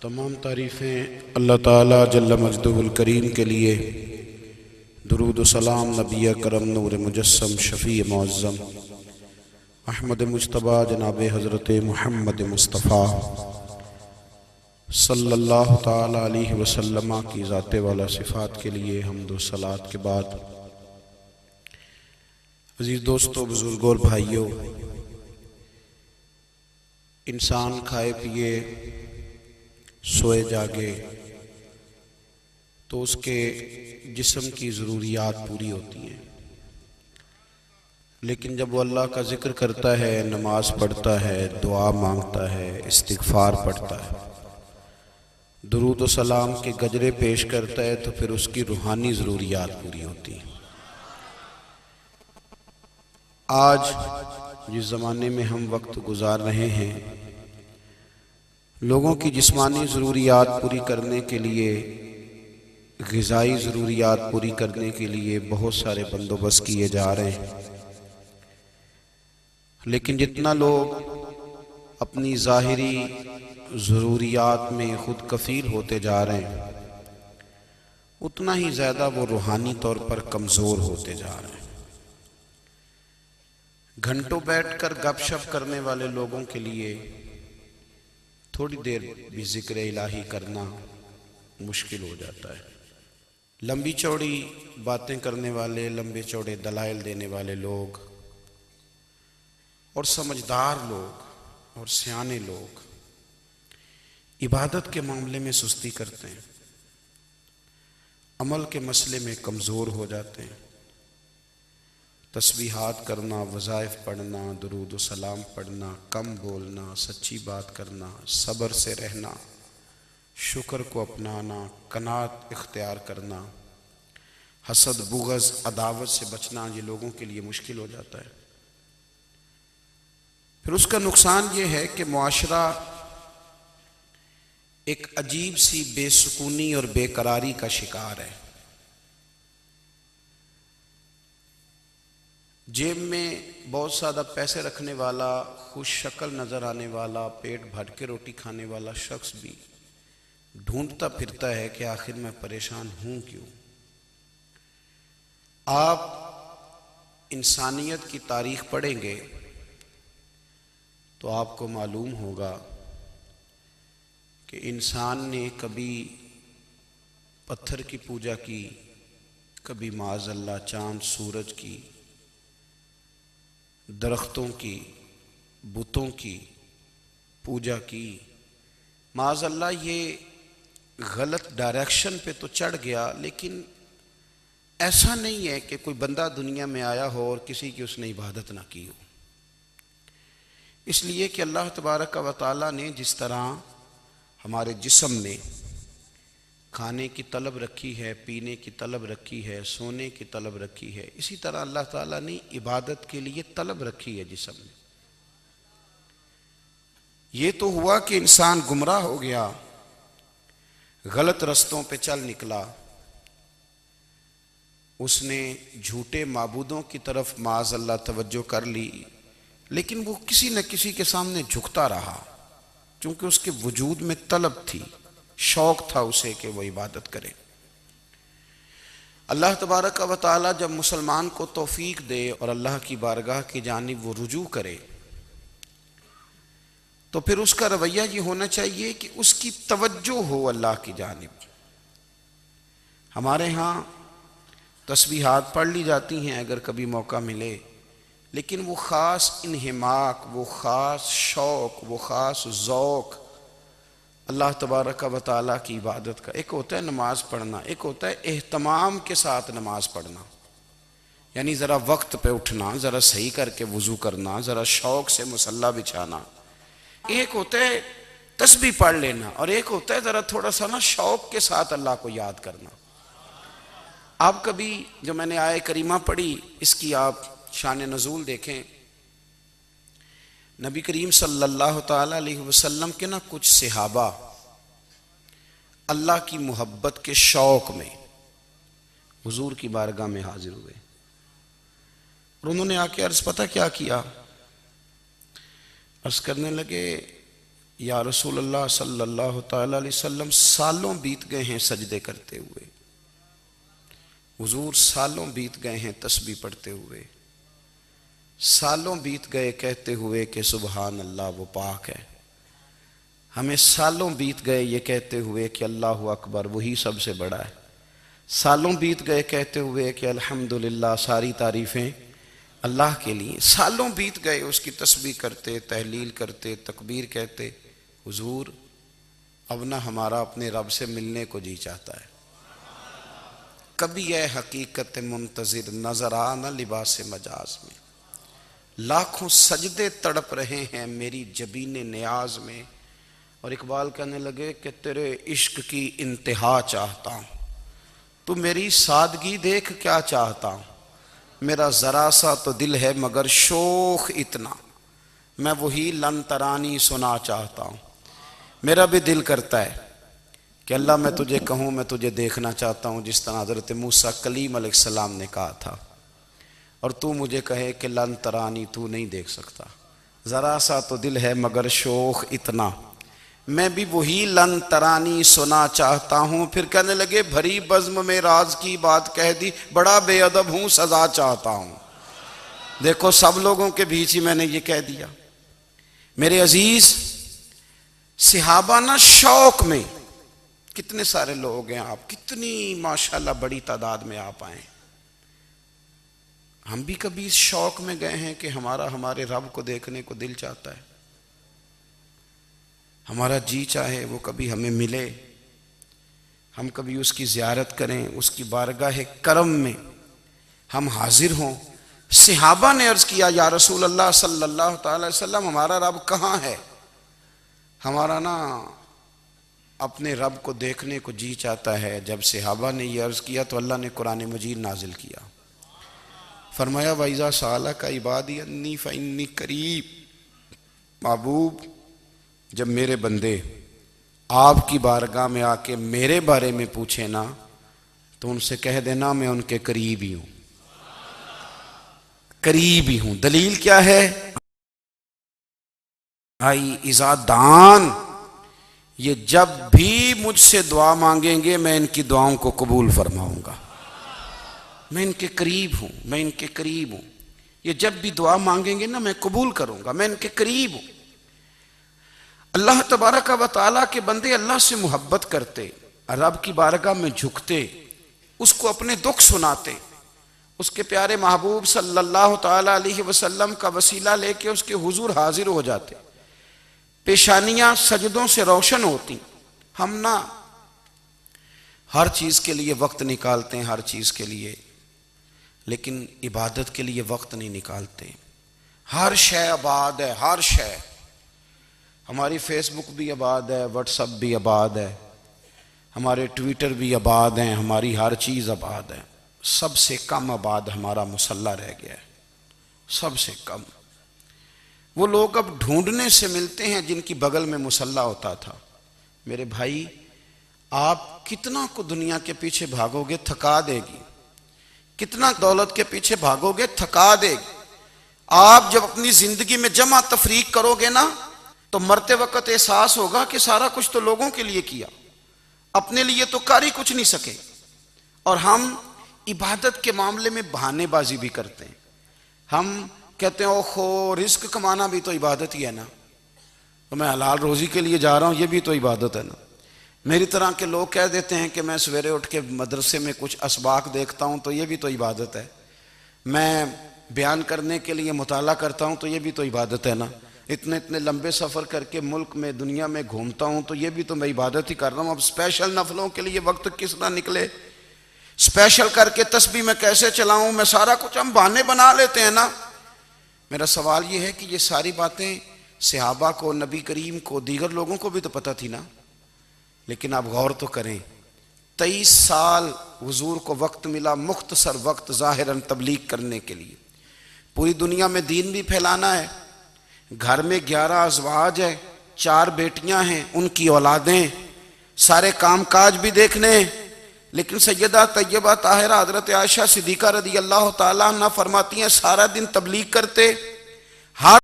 تمام تعریفیں اللہ تعالیٰ جل مجدہ الکریم کے لیے، درود و سلام نبی کرم نور مجسم شفیع معظم احمد مجتبیٰ جناب حضرت محمد مصطفیٰ صلی اللہ تعالیٰ علیہ وسلم کی ذات والا صفات کے لیے حمد و صلوات کے بعد، عزیز دوستو، بزرگوں اور بھائیوں، انسان کھائے پیے سوئے جاگے تو اس کے جسم کی ضروریات پوری ہوتی ہیں، لیکن جب وہ اللہ کا ذکر کرتا ہے، نماز پڑھتا ہے، دعا مانگتا ہے، استغفار پڑھتا ہے، درود و سلام کے گجرے پیش کرتا ہے، تو پھر اس کی روحانی ضروریات پوری ہوتی ہیں۔ آج جس زمانے میں ہم وقت گزار رہے ہیں، لوگوں کی جسمانی ضروریات پوری کرنے کے لیے، غذائی ضروریات پوری کرنے کے لیے بہت سارے بندوبست کیے جا رہے ہیں، لیکن جتنا لوگ اپنی ظاہری ضروریات میں خود کفیل ہوتے جا رہے ہیں، اتنا ہی زیادہ وہ روحانی طور پر کمزور ہوتے جا رہے ہیں۔ گھنٹوں بیٹھ کر گپ شپ کرنے والے لوگوں کے لیے تھوڑی دیر بھی ذکر الہی کرنا مشکل ہو جاتا ہے۔ لمبی چوڑی باتیں کرنے والے، لمبے چوڑے دلائل دینے والے لوگ اور سمجھدار لوگ اور سیانے لوگ عبادت کے معاملے میں سستی کرتے ہیں، عمل کے مسئلے میں کمزور ہو جاتے ہیں۔ تسبیحات کرنا، وظائف پڑھنا، درود و سلام پڑھنا، کم بولنا، سچی بات کرنا، صبر سے رہنا، شکر کو اپنانا، قناعت اختیار کرنا، حسد، بغض، عداوت سے بچنا، یہ لوگوں کے لیے مشکل ہو جاتا ہے۔ پھر اس کا نقصان یہ ہے کہ معاشرہ ایک عجیب سی بے سکونی اور بے قراری کا شکار ہے۔ جیب میں بہت زیادہ پیسے رکھنے والا، خوش شکل نظر آنے والا، پیٹ بھر کے روٹی کھانے والا شخص بھی ڈھونڈتا پھرتا ہے کہ آخر میں پریشان ہوں کیوں۔ آپ انسانیت کی تاریخ پڑھیں گے تو آپ کو معلوم ہوگا کہ انسان نے کبھی پتھر کی پوجا کی، کبھی معاذ اللہ چاند سورج کی، درختوں کی، بتوں کی پوجا کی۔ معاذ اللہ یہ غلط ڈائریکشن پہ تو چڑھ گیا، لیکن ایسا نہیں ہے کہ کوئی بندہ دنیا میں آیا ہو اور کسی کی اس نے عبادت نہ کی ہو۔ اس لیے کہ اللہ تبارک و تعالیٰ نے جس طرح ہمارے جسم میں کھانے کی طلب رکھی ہے، پینے کی طلب رکھی ہے، سونے کی طلب رکھی ہے، اسی طرح اللہ تعالیٰ نے عبادت کے لیے طلب رکھی ہے جسم میں۔ یہ تو ہوا کہ انسان گمراہ ہو گیا، غلط رستوں پہ چل نکلا، اس نے جھوٹے معبودوں کی طرف معاذ اللہ توجہ کر لی، لیکن وہ کسی نہ کسی کے سامنے جھکتا رہا، چونکہ اس کے وجود میں طلب تھی، شوق تھا اسے کہ وہ عبادت کرے۔ اللہ تبارک و تعالی جب مسلمان کو توفیق دے اور اللہ کی بارگاہ کی جانب وہ رجوع کرے، تو پھر اس کا رویہ یہ ہونا چاہیے کہ اس کی توجہ ہو اللہ کی جانب۔ ہمارے ہاں تسبیحات پڑھ لی جاتی ہیں اگر کبھی موقع ملے، لیکن وہ خاص انہماک، وہ خاص شوق، وہ خاص ذوق اللہ تبارک و تعالیٰ کی عبادت کا، ایک ہوتا ہے نماز پڑھنا، ایک ہوتا ہے اہتمام کے ساتھ نماز پڑھنا، یعنی ذرا وقت پہ اٹھنا، ذرا صحیح کر کے وضو کرنا، ذرا شوق سے مصلی بچھانا۔ ایک ہوتا ہے تسبیح پڑھ لینا، اور ایک ہوتا ہے ذرا تھوڑا سا نا شوق کے ساتھ اللہ کو یاد کرنا۔ آپ کبھی جو میں نے آیہ کریمہ پڑھی، اس کی آپ شان نزول دیکھیں، نبی کریم صلی اللہ تعالیٰ علیہ وسلم کے نا کچھ صحابہ اللہ کی محبت کے شوق میں حضور کی بارگاہ میں حاضر ہوئے، اور انہوں نے آ کے عرض پتہ کیا کیا؟ عرض کرنے لگے، یا رسول اللہ صلی اللہ تعالی علیہ وسلم سالوں بیت گئے ہیں سجدے کرتے ہوئے، حضور سالوں بیت گئے ہیں تسبیح پڑھتے ہوئے، سالوں بیت گئے کہتے ہوئے کہ سبحان اللہ وہ پاک ہے، ہمیں سالوں بیت گئے یہ کہتے ہوئے کہ اللہ اکبر وہی سب سے بڑا ہے، سالوں بیت گئے کہتے ہوئے کہ الحمدللہ ساری تعریفیں اللہ کے لیے، سالوں بیت گئے اس کی تسبیح کرتے، تحلیل کرتے، تکبیر کہتے۔ حضور اب نہ ہمارا اپنے رب سے ملنے کو جی چاہتا ہے، کبھی اے حقیقت منتظر نظر آ نہ لباس مجاز میں، لاکھوں سجدے تڑپ رہے ہیں میری جبین نیاز میں۔ اور اقبال کہنے لگے کہ تیرے عشق کی انتہا چاہتا ہوں، تو میری سادگی دیکھ کیا چاہتا ہوں، میرا ذرا سا تو دل ہے مگر شوق اتنا، میں وہی لن ترانی سنا چاہتا ہوں۔ میرا بھی دل کرتا ہے کہ اللہ میں تجھے کہوں میں تجھے دیکھنا چاہتا ہوں، جس طرح حضرت موسیٰ کلیم علیہ السلام نے کہا تھا، اور تو مجھے کہے کہ لن ترانی تو نہیں دیکھ سکتا، ذرا سا تو دل ہے مگر شوق اتنا، میں بھی وہی لن ترانی سنا چاہتا ہوں۔ پھر کہنے لگے بھری بزم میں راز کی بات کہہ دی، بڑا بے ادب ہوں سزا چاہتا ہوں۔ دیکھو سب لوگوں کے بیچ ہی میں نے یہ کہہ دیا۔ میرے عزیز صحابہ نا شوق میں، کتنے سارے لوگ ہیں آپ، کتنی ماشاءاللہ بڑی تعداد میں آپ آئیں، ہم بھی کبھی اس شوق میں گئے ہیں کہ ہمارے رب کو دیکھنے کو دل چاہتا ہے، ہمارا جی چاہے وہ کبھی ہمیں ملے، ہم کبھی اس کی زیارت کریں، اس کی بارگاہ کرم میں ہم حاضر ہوں۔ صحابہ نے عرض کیا یا رسول اللہ صلی اللہ تعالی وسلم ہمارا رب کہاں ہے؟ ہمارا نا اپنے رب کو دیکھنے کو جی چاہتا ہے۔ جب صحابہ نے یہ عرض کیا تو اللہ نے قرآن مجید نازل کیا، فرمایا وَإِذَا سَأَلَكَ عِبَادِي أَنِّي فَإِنِّي قَرِيبٌ، محبوب جب میرے بندے آپ کی بارگاہ میں آ کے میرے بارے میں پوچھیں نا تو ان سے کہہ دینا میں ان کے قریب ہی ہوں، قریب ہی ہوں۔ دلیل کیا ہے؟ بھائی اذا دان، یہ جب بھی مجھ سے دعا مانگیں گے میں ان کی دعاؤں کو قبول فرماؤں گا، میں ان کے قریب ہوں، میں ان کے قریب ہوں، یہ جب بھی دعا مانگیں گے نا میں قبول کروں گا، میں ان کے قریب ہوں۔ اللہ تبارک و تعالیٰ کے بندے اللہ سے محبت کرتے، رب کی بارگاہ میں جھکتے، اس کو اپنے دکھ سناتے، اس کے پیارے محبوب صلی اللہ تعالیٰ علیہ وسلم کا وسیلہ لے کے اس کے حضور حاضر ہو جاتے، پیشانیاں سجدوں سے روشن ہوتی۔ ہم نا ہر چیز کے لیے وقت نکالتے ہیں، ہر چیز کے لیے، لیکن عبادت کے لیے وقت نہیں نکالتے۔ ہر شے آباد ہے، ہر شے، ہماری فیس بک بھی آباد ہے، واٹس ایپ بھی آباد ہے، ہمارے ٹویٹر بھی آباد ہیں، ہماری ہر چیز آباد ہے، سب سے کم آباد ہمارا مصلی رہ گیا ہے، سب سے کم۔ وہ لوگ اب ڈھونڈنے سے ملتے ہیں جن کی بغل میں مصلی ہوتا تھا۔ میرے بھائی آپ کتنا کو دنیا کے پیچھے بھاگو گے تھکا دے گی، کتنا دولت کے پیچھے بھاگو گے تھکا دے گی۔ آپ جب اپنی زندگی میں جمع تفریق کرو گے نا تو مرتے وقت احساس ہوگا کہ سارا کچھ تو لوگوں کے لیے کیا، اپنے لیے تو کر ہی کچھ نہیں سکے۔ اور ہم عبادت کے معاملے میں بہانے بازی بھی کرتے ہیں، ہم کہتے ہیں اوہو رزق کمانا بھی تو عبادت ہی ہے نا، تو میں حلال روزی کے لیے جا رہا ہوں یہ بھی تو عبادت ہے نا۔ میری طرح کے لوگ کہہ دیتے ہیں کہ میں سویرے اٹھ کے مدرسے میں کچھ اسباق دیکھتا ہوں تو یہ بھی تو عبادت ہے، میں بیان کرنے کے لیے مطالعہ کرتا ہوں تو یہ بھی تو عبادت ہے نا، اتنے لمبے سفر کر کے ملک میں دنیا میں گھومتا ہوں تو یہ بھی تو میں عبادت ہی کر رہا ہوں۔ اب اسپیشل نفلوں کے لیے وقت کس طرح نکلے، اسپیشل کر کے تسبیح میں کیسے چلاؤں، میں سارا کچھ ہم بہانے بنا لیتے ہیں نا۔ میرا سوال یہ ہے کہ یہ ساری باتیں صحابہ کو، نبی کریم کو، دیگر لوگوں کو بھی تو پتہ تھی نا، لیکن آپ غور تو کریں 23 سال حضور کو وقت ملا، مختصر وقت ظاہراً تبلیغ کرنے کے لیے، پوری دنیا میں دین بھی پھیلانا ہے۔ گھر میں 11 ازواج ہیں، 4 بیٹیاں ہیں، ان کی اولادیں، سارے کام کاج بھی دیکھنے ہیں، لیکن سیدہ طیبہ طاہرہ حضرت عائشہ صدیقہ رضی اللہ تعالیٰ عنہ فرماتی ہیں سارا دن تبلیغ کرتے، ہر